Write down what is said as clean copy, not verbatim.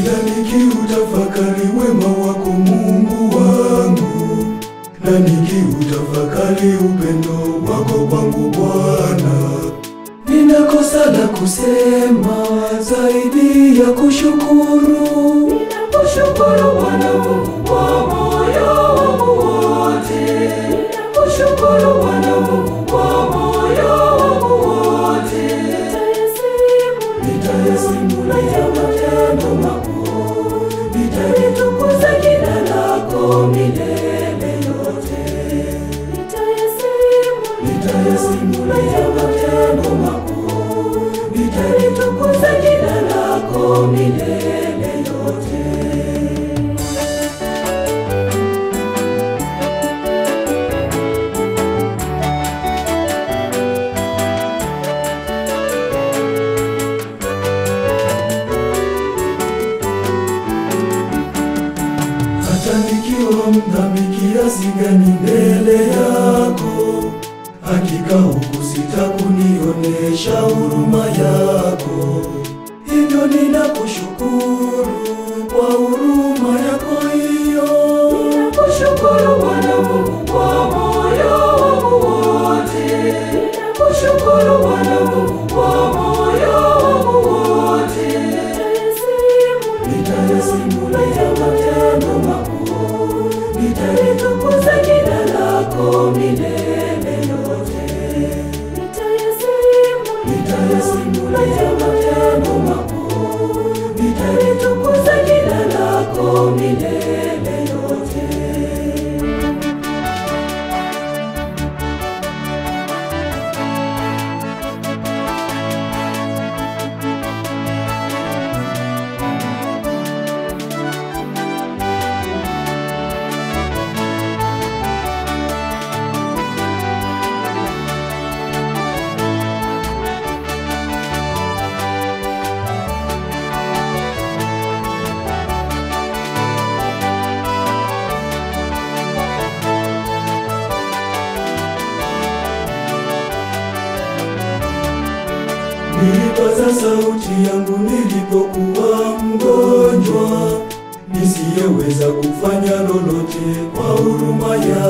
Kila nikiutafakari wema wako Mungu wangu, na nikiutafakari upendo wako kwangu Bwana, ninakosa la kusema zaidi ya kushukuru. Ninakushukuru Bwana Mungu kwa moyo wangu wote. Ninakushukuru Bwana Mungu kwa moyo wangu wote. Nitayasimulia matendo makuu, nitalitukuza jina lako milele yote. Nitayasimulia matendo makuu, nitalitukuza jina lako milele yote. Hata nikiwa mdhambi kiasi gani mbele yako, hakika hukusita kunionesha huruma yako. Hivyo ninakushukuru kwa huruma yako hiyo. Ninakushukuru Bwana Mungu kwa moyo wangu wote. Ninakushukuru Bwana Mungu kwa moyo wangu wote. Nitayasimulia matendo makuu, nitalitukuza jina lako milele yote. Nitayasimulia matendo makuu, nitalitukuza jina lako milele yote. Nilipaza sauti yangu nilipokuwa mgonjwa, nisiyeweza kufanya lolote kwa huruma yako.